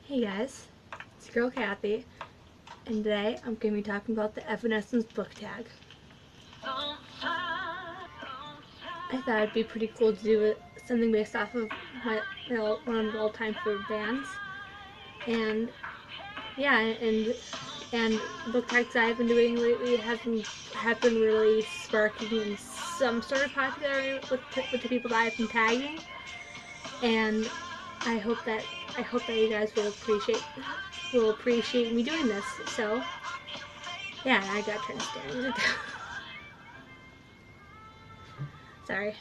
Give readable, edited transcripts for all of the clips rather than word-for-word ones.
Hey guys, it's your girl Kathy, and today I'm going to be talking about the Evanescence book tag. I thought it'd be pretty cool to do something based off of one of the all-time favorite bands, and yeah, and book tags I've been doing lately have been really sparking some sort of popularity with the people that I've been tagging, and I hope that you guys will appreciate me doing this. So yeah, I got turned staring. Sorry.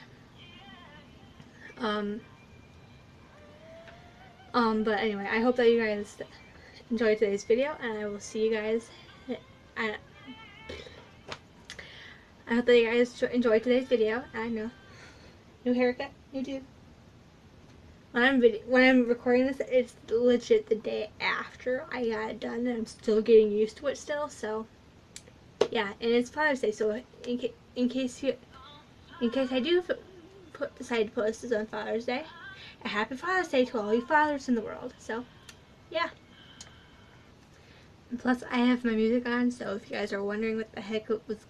But anyway, I hope that you guys enjoyed today's video, and I will see you guys. I hope that you guys enjoyed today's video. I know, new haircut, new dude. When I'm recording this, it's legit the day after I got it done, and I'm still getting used to it still. So yeah, and it's Father's Day, so in case I do decide to post this on Father's Day, a happy Father's Day to all you fathers in the world. So yeah. And plus, I have my music on, so if you guys are wondering what the heck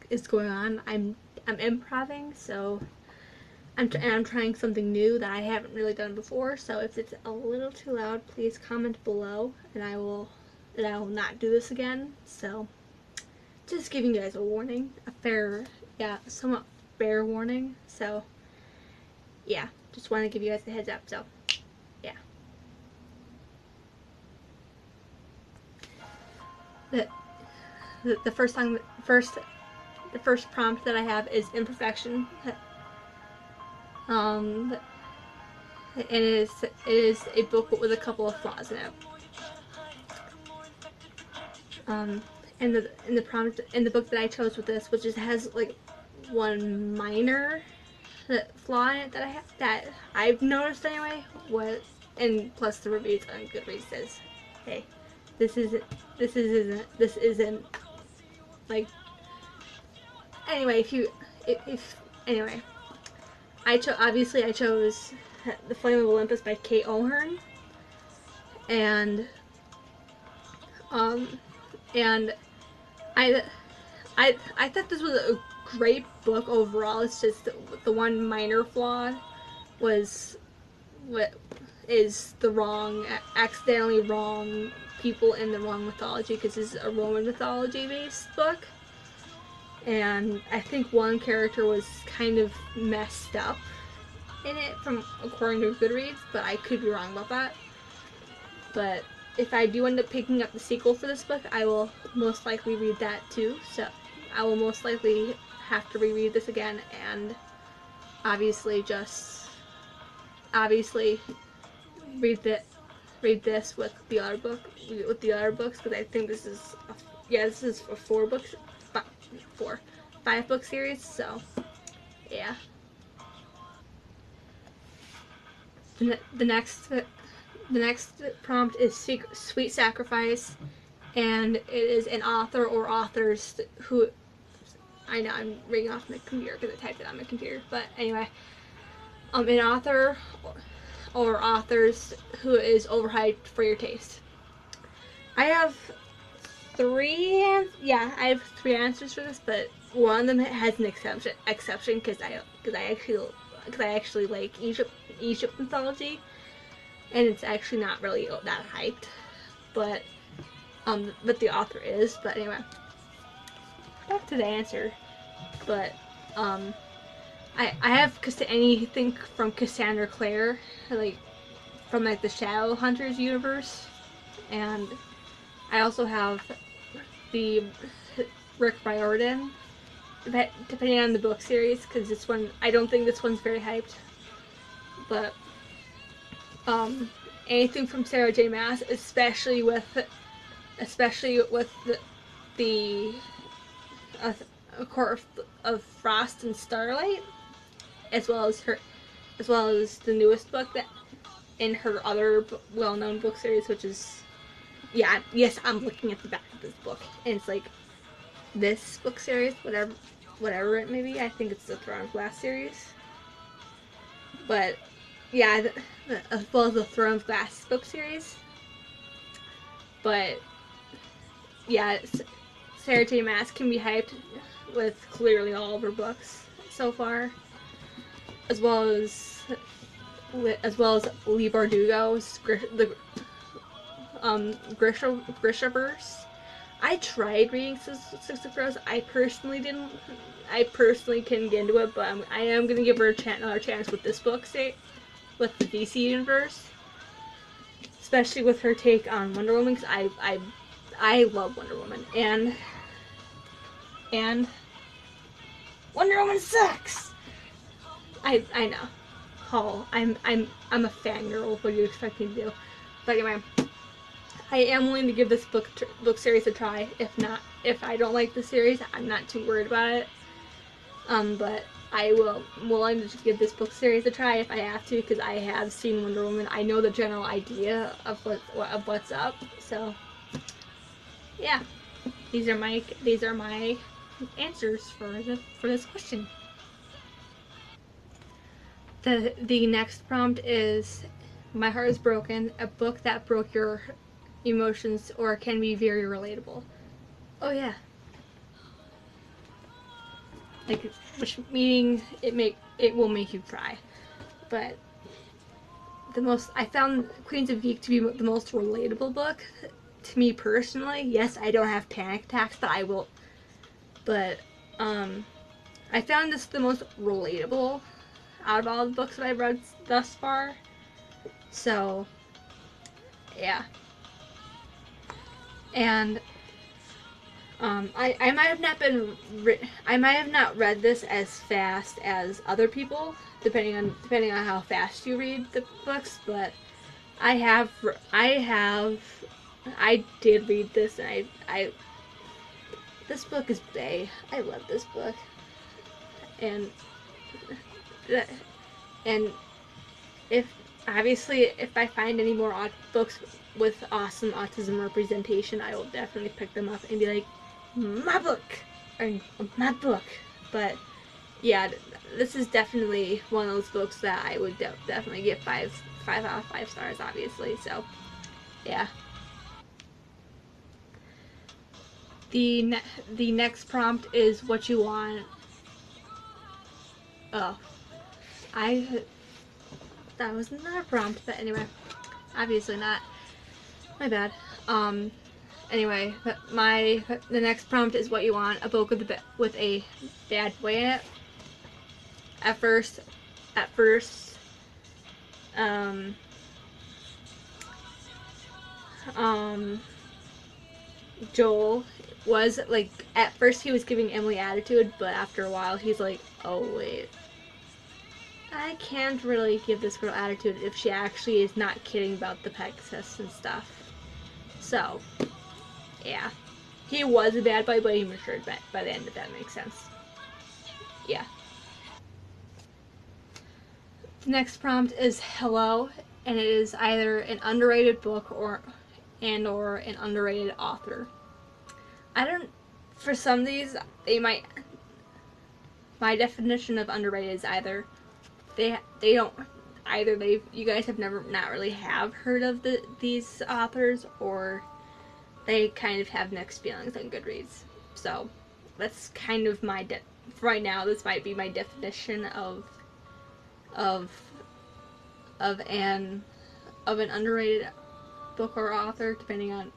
is going on, I'm improvising, so I'm trying something new that I haven't really done before. So if it's a little too loud, please comment below, and I will not do this again. So just giving you guys a warning, somewhat fair warning. So yeah, just want to give you guys a heads up. So yeah. The first prompt that I have is Imperfection. And it is a book with a couple of flaws in it. And the prompt in the book that I chose with this, which just has like one minor flaw in it that I've noticed anyway, and plus the reviews on Goodreads says, hey, this isn't like, anyway, anyway, I chose The Flame of Olympus by Kate O'Hearn, and I thought this was a great book overall. It's just the one minor flaw was what is the accidentally wrong people in the wrong mythology, because this is a Roman mythology based book, and I think one character was kind of messed up in it from according to Goodreads, but I could be wrong about that. But if I do end up picking up the sequel for this book, I will most likely read that too. So I will most likely have to reread this again, and obviously read this with the other books, because I think this is a 5-book series. So yeah. The next prompt is Sweet Sacrifice, and it is an author or authors who, I know I'm reading off my computer because I typed it on my computer, but anyway, an author or authors who is overhyped for your taste. I have three answers for this, but one of them has an exception because I actually like Egypt mythology, and it's actually not really that hyped, but the author is. But anyway, back to the answer. But I have anything from Cassandra Clare, like from like the Shadowhunters universe, and I also have the Rick Riordan, depending on the book series, because this one, I don't think this one's very hyped, but anything from Sarah J. Maas, especially with the Court of Frost and Starlight, as well as the newest book that in her other well-known book series, which is, yes, I'm looking at the back of this book, and it's like this book series, whatever it may be. I think it's the Throne of Glass series, but yeah, as well as the Throne of Glass book series. but yeah, Sarah J. Maas can be hyped with clearly all of her books so far, as well as Lee Bardugo's Grishaverse. I tried reading Six of Crows. I personally didn't. I personally couldn't get into it, but I am gonna give her another chance with this book, with the DC universe, especially with her take on Wonder Woman. Because I love Wonder Woman, and Wonder Woman sucks. I know. Oh, I'm a fangirl. What do you expect me to do? But anyway, I am willing to give this book series a try. If I don't like the series, I'm not too worried about it. But I'm willing to give this book series a try if I have to, because I have seen Wonder Woman. I know the general idea of what's up. So yeah, these are my answers for this question. The next prompt is My Heart is Broken, a book that broke your emotions or can be very relatable. Oh yeah. Like, which meaning it will make you cry. But I found Queens of Geek to be the most relatable book to me personally. Yes, I don't have panic attacks, but I will. But I found this the most relatable out of all the books that I've read thus far. So yeah. And I might have not read this as fast as other people, depending on how fast you read the books, but I did read this, and this book is bae. I love this book, and if I find any more books with awesome autism representation, I will definitely pick them up and be like, my book, or my book. But yeah, this is definitely one of those books that I would definitely give 5 out of 5 stars, obviously. So yeah. The next prompt is what you want. Oh, that was another prompt, but anyway, obviously not. My bad. Anyway, the next prompt is what you want. A book with a bad boy in it. At first, Joel was like, at first he was giving Emily attitude, but after a while he's like, oh wait, I can't really give this girl attitude if she actually is not kidding about the Pegasus and stuff. So yeah, he was a bad boy, but he matured by the end, if that makes sense. Yeah. The next prompt is hello, and it is either an underrated book or an underrated author. I don't. For some of these, they might. My definition of underrated is either they don't, either you guys have not really have heard of these authors, or they kind of have mixed feelings on Goodreads. So that's kind of right now. This might be my definition of an underrated book or author, depending on.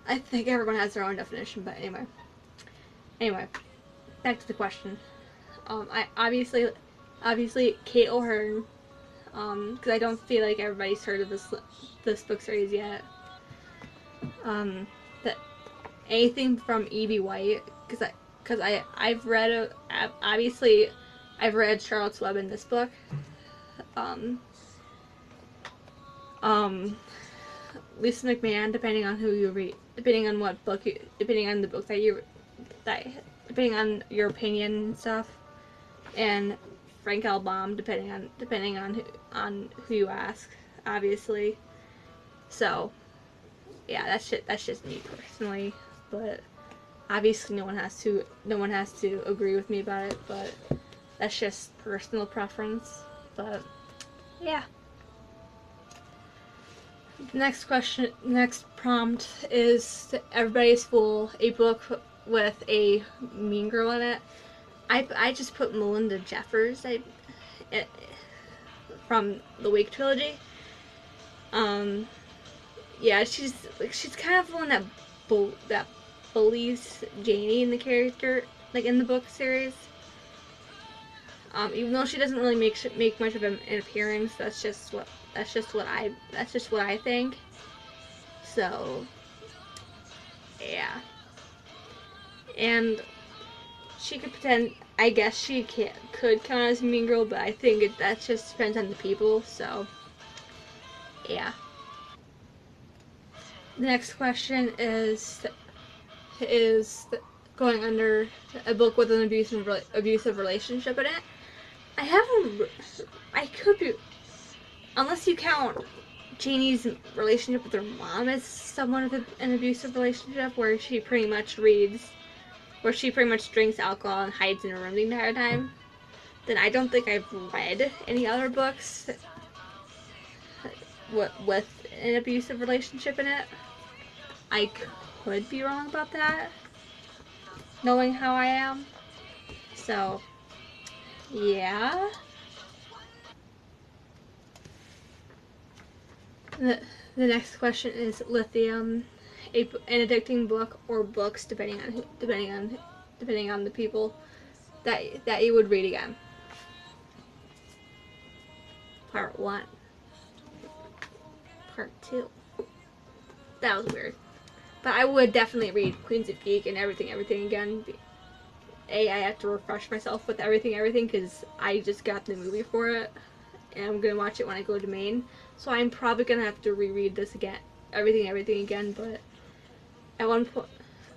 I think everyone has their own definition, but anyway, back to the question. I obviously Kate O'Hearn, because I don't feel like everybody's heard of this book series yet. That anything from E.B. White, because I've read obviously I've read Charlotte's Web in this book. Lisa McMahon, depending on who you read, depending on what book, depending on the book depending on your opinion and stuff, and Frank L. Baum, depending on who you ask, obviously. So yeah, that's just me personally, but obviously no one has to agree with me about it, but that's just personal preference. But yeah. The next prompt is Everybody's Fool, a book with a mean girl in it. I just put Melinda Jeffers from the Wake trilogy. Yeah, she's kind of the one that bullies Janie in the character, like in the book series. Even though she doesn't really make much of an appearance, that's just what I think. So, yeah, and she could pretend. I guess she could count as a mean girl, but I think that just depends on the people. So, yeah. The next question is going under a book with an abusive relationship in it. I could be, unless you count Janie's relationship with her mom as somewhat of an abusive relationship, where she pretty much drinks alcohol and hides in her room the entire time. Then I don't think I've read any other books with an abusive relationship in it. I could be wrong about that, knowing how I am. So, yeah. The next question is Lithum, an addicting book or books, depending on the people that you would read again. Part 1. Part 2. That was weird. But I would definitely read Queens of Geek and Everything again. I have to refresh myself with Everything because I just got the movie for it, and I'm gonna watch it when I go to Maine. So I'm probably gonna have to reread this again, Everything again. But at one point,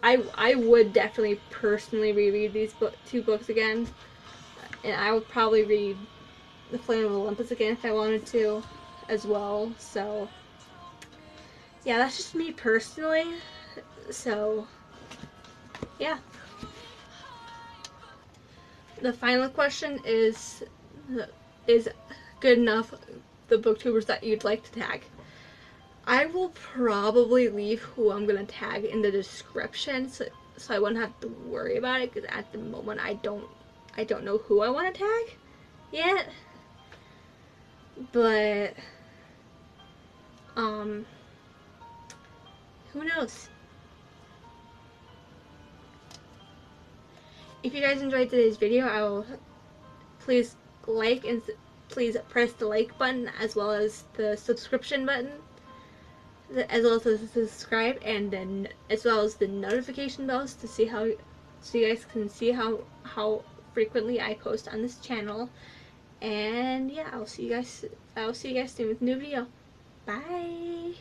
I would definitely personally reread these two books again, and I would probably read The Flame of Olympus again if I wanted to, as well. So yeah, that's just me personally. So yeah. The final question is good enough the booktubers that you'd like to tag. I will probably leave who I'm gonna tag in the description, so I wouldn't have to worry about it, because at the moment I don't know who I want to tag yet. But who knows? If you guys enjoyed today's video, I will please like and please press the like button as well as the subscription button, as well as the subscribe, and then as well as the notification bells to see how, so you guys can see how frequently I post on this channel. And yeah, I'll see you guys soon with a new video. Bye.